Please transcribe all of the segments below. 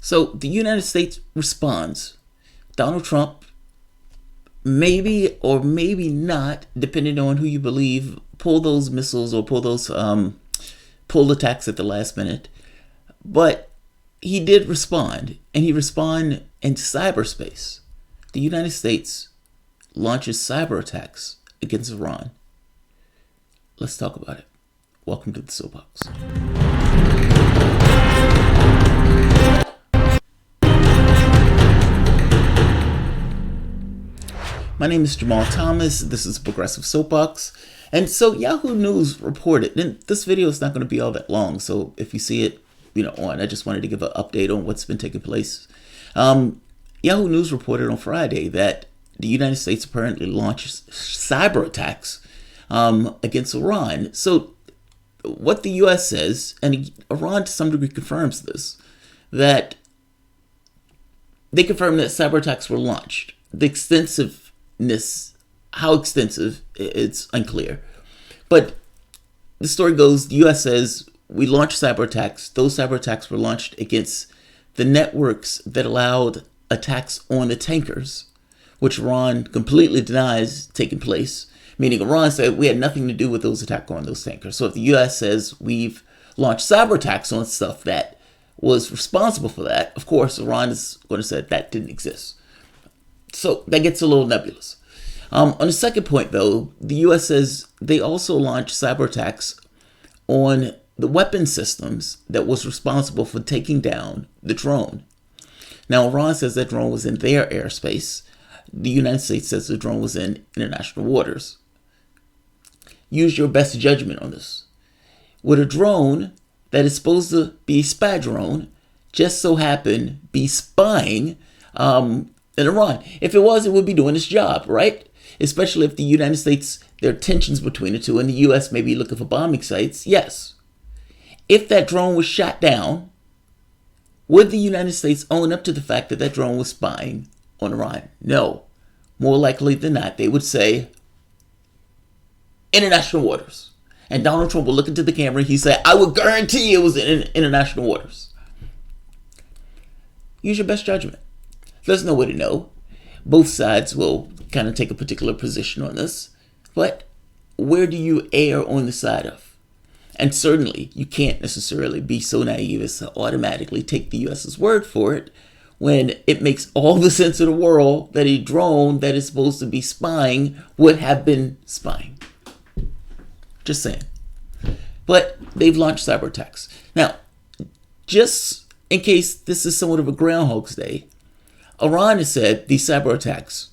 So the United States responds. Donald Trump, maybe or maybe not, depending on who you believe, pull those missiles or pull attacks at the last minute. But he did respond, and he responded in cyberspace. The United States launches cyber attacks against Iran. Let's talk about it. Welcome to the Soapbox. My name is Jamarl Thomas. This is Progressive Soapbox. And so Yahoo News reported, and this video is not going to be all that long, so if you see it, on, I just wanted to give an update on what's been taking place. Yahoo News reported on Friday that the United States apparently launched cyber attacks against Iran. So what the U.S. says, and Iran to some degree confirms this, that they confirm that cyber attacks were launched. The extensiveness, how extensive, it's unclear. But the story goes, the U.S. says, we launched cyber attacks. Those cyber attacks were launched against the networks that allowed attacks on the tankers, which Iran completely denies taking place. Meaning Iran said we had nothing to do with those attacks on those tankers. So if the U.S. says we've launched cyber attacks on stuff that was responsible for that, of course, Iran is going to say that didn't exist. So that gets a little nebulous. On the second point, though, the U.S. says they also launched cyber attacks on the weapon systems that was responsible for taking down the drone. Now, Iran says that drone was in their airspace. The United States says the drone was in international waters. Use your best judgment on this. Would a drone that is supposed to be a spy drone just so happen be spying in Iran? If it was, it would be doing its job, right? Especially if the United States, there are tensions between the two, and the U.S. may be looking for bombing sites. Yes. If that drone was shot down, would the United States own up to the fact that that drone was spying on Iran? No. More likely than not, they would say international waters. And Donald Trump will look into the camera and he said, I would guarantee it was in international waters. Use your best judgment. There's no way to know. Both sides will kind of take a particular position on this. But where do you err on the side of? And certainly, you can't necessarily be so naive as to automatically take the U.S.'s word for it when it makes all the sense in the world that a drone that is supposed to be spying would have been spying. Just saying. But they've launched cyber attacks. Now, just in case this is somewhat of a Groundhog's Day, Iran has said these cyber attacks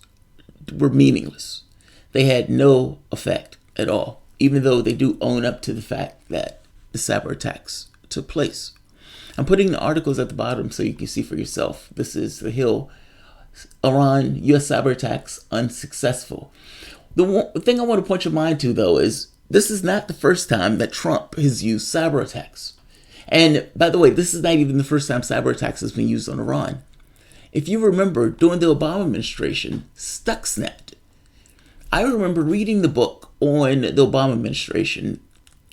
were meaningless. They had no effect at all, even though they do own up to the fact that the cyber attacks took place. I'm putting the articles at the bottom so you can see for yourself. This is The Hill. Iran, U.S. cyber attacks unsuccessful. The thing I want to point your mind to, though, is this is not the first time that Trump has used cyber attacks. And by the way, this is not even the first time cyber attacks has been used on Iran. If you remember, during the Obama administration, Stuxnet. I remember reading the book on the Obama administration,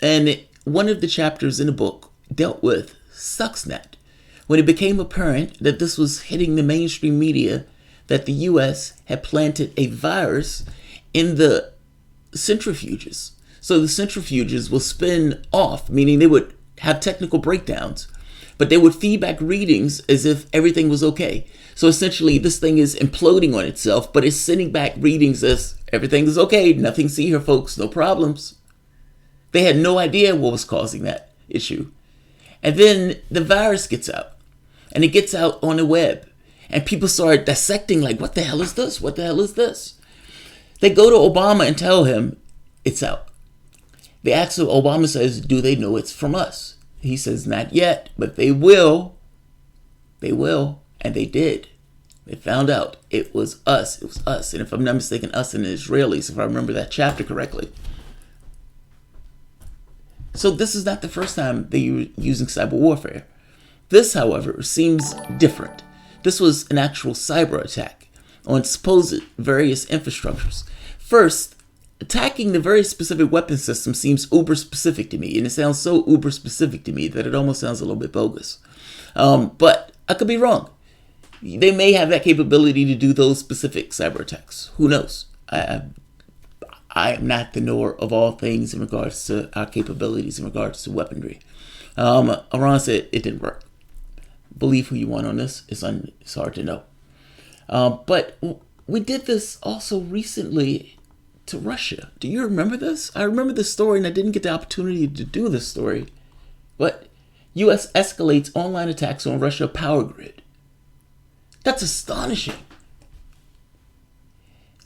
and one of the chapters in the book dealt with Stuxnet. When it became apparent that this was hitting the mainstream media, that the U.S. had planted a virus in the centrifuges. So the centrifuges will spin off, meaning they would have technical breakdowns, but they would feed back readings as if everything was okay. So essentially, this thing is imploding on itself, but it's sending back readings as everything is okay, nothing see here, folks, no problems. They had no idea what was causing that issue. And then the virus gets out, and it gets out on the web, and people start dissecting like, what the hell is this? What the hell is this? They go to Obama and tell him it's out. They ask him, Obama says, do they know it's from us? He says, not yet, but they will. They will. And they did. They found out it was us. It was us. And if I'm not mistaken, us and the Israelis, if I remember that chapter correctly. So this is not the first time they were using cyber warfare. This, however, seems different. This was an actual cyber attack on supposed various infrastructures. First, attacking the very specific weapon system seems uber specific to me, and it sounds so uber specific to me that it almost sounds a little bit bogus. But I could be wrong. They may have that capability to do those specific cyber attacks. Who knows? I am not the knower of all things in regards to our capabilities in regards to weaponry. Iran said it didn't work. Believe who you want on this. It's hard to know. But we did this also recently to Russia. Do you remember this? I remember this story, and I didn't get the opportunity to do this story. But U.S. escalates online attacks on Russia power grid. That's astonishing.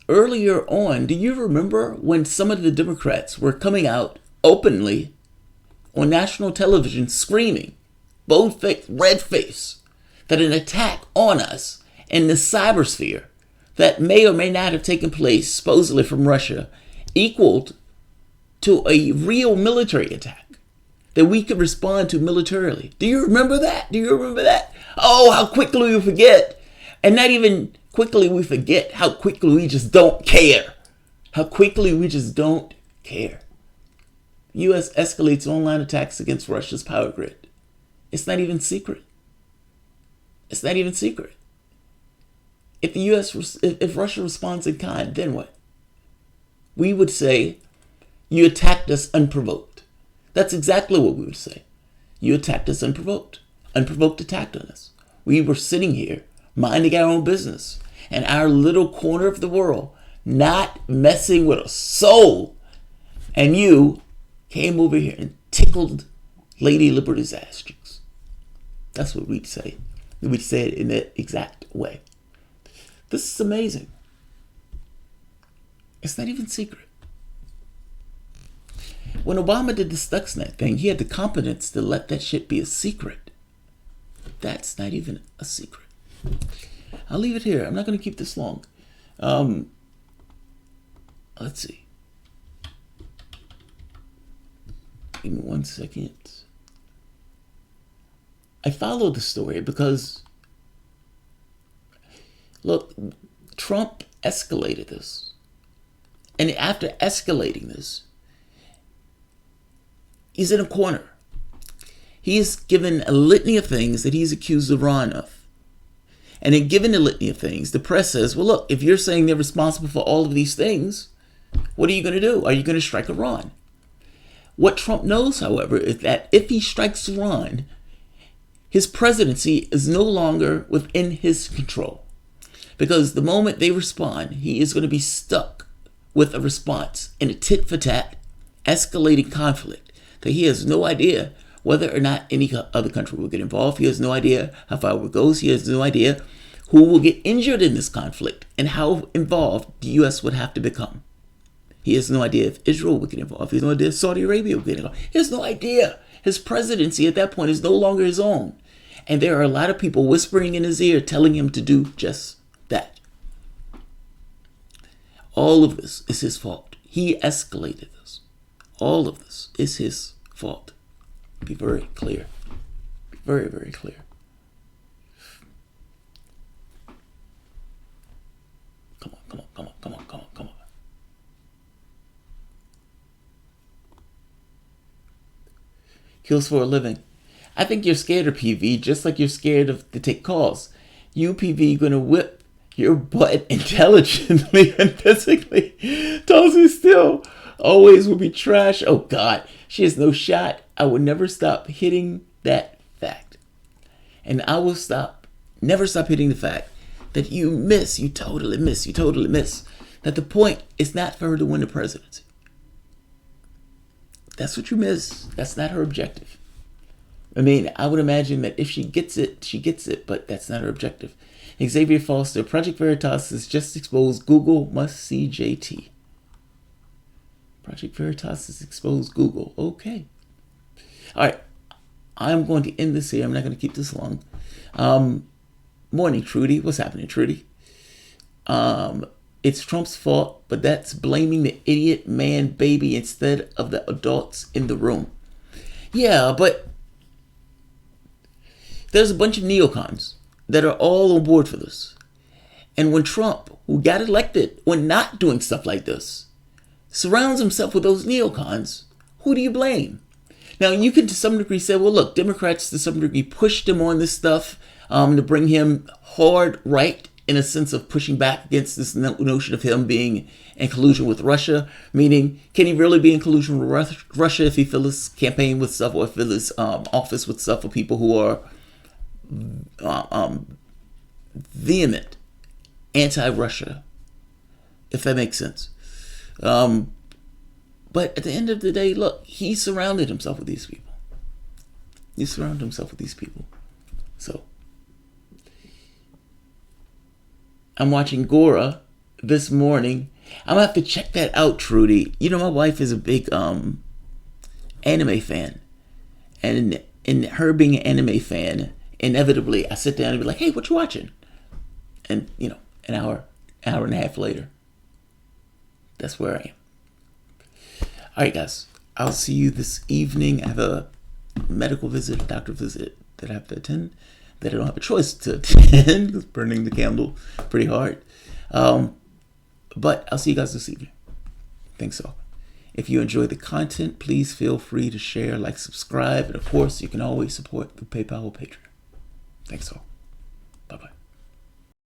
Earlier on, do you remember when some of the Democrats were coming out openly on national television screaming, bold-faced, red-faced, that an attack on us in the cybersphere that may or may not have taken place, supposedly from Russia, equaled to a real military attack that we could respond to militarily? Do you remember that? Do you remember that? Oh, how quickly we forget. And not even quickly we forget, how quickly we just don't care. How quickly we just don't care. U.S. escalates online attacks against Russia's power grid. It's not even secret. It's not even secret. If Russia responds in kind, then what? We would say, you attacked us unprovoked. That's exactly what we would say. You attacked us unprovoked. Unprovoked attack on us. We were sitting here, minding our own business, in our little corner of the world, not messing with a soul. And you came over here and tickled Lady Liberty's ass cheeks. That's what we'd say. We'd say it in that exact way. This is amazing. It's not even secret. When Obama did the Stuxnet thing, he had the competence to let that shit be a secret. That's not even a secret. I'll leave it here. I'm not going to keep this long. Let's see. Give me 1 second. I followed the story because, look, Trump escalated this. And after escalating this, he's in a corner. He's given a litany of things that he's accused Iran of. And in giving the litany of things, the press says, well, look, if you're saying they're responsible for all of these things, what are you going to do? Are you going to strike Iran? What Trump knows, however, is that if he strikes Iran, his presidency is no longer within his control. Because the moment they respond, he is going to be stuck with a response in a tit-for-tat, escalating conflict that he has no idea whether or not any other country will get involved. He has no idea how far it goes. He has no idea who will get injured in this conflict and how involved the U.S. would have to become. He has no idea if Israel would get involved. He has no idea if Saudi Arabia would get involved. He has no idea. His presidency at that point is no longer his own. And there are a lot of people whispering in his ear telling him to do just that. All of this is his fault. He escalated this. All of this is his fault. Be very clear. Be very, very clear. Come on. Kills for a living. I think you're scared of PV just like you're scared to take calls. You, PV, gonna whip your butt intelligently and physically. Tulsi still always will be trash. Oh God, she has no shot. I will never stop hitting that fact. And I will never stop hitting the fact that you totally miss that the point is not for her to win the presidency. That's what you miss. That's not her objective. I mean, I would imagine that if she gets it, she gets it, but that's not her objective. Xavier Foster, Project Veritas has just exposed Google must see JT. Project Veritas has exposed Google. Okay. All right. I'm going to end this here. I'm not going to keep this long. Morning, Trudy. What's happening, Trudy? It's Trump's fault, but that's blaming the idiot man baby instead of the adults in the room. Yeah, but there's a bunch of neocons that are all on board for this. And when Trump, who got elected when not doing stuff like this, surrounds himself with those neocons, who do you blame? Now, you can to some degree say, well, look, Democrats to some degree pushed him on this stuff. to bring him hard right in a sense of pushing back against this notion of him being in collusion with Russia. Meaning, can he really be in collusion with Russia if he fills his campaign with stuff, or if he fills his office with stuff for people who are vehement anti-Russia, if that makes sense. But at the end of the day, look, he surrounded himself with these people. So, I'm watching Gora this morning. I'm gonna have to check that out, Trudy. You know, my wife is a big anime fan, and in her being an anime fan, inevitably I sit down and be like, "Hey, what you watching?" And you know, an hour and a half later, that's where I am. All right, guys. I'll see you this evening. I have a medical visit, a doctor visit that I have to attend, that I don't have a choice to attend because burning the candle pretty hard. But I'll see you guys this evening. Thanks all. If you enjoy the content, please feel free to share, like, subscribe, and of course, you can always support the PayPal or Patreon. Thanks all.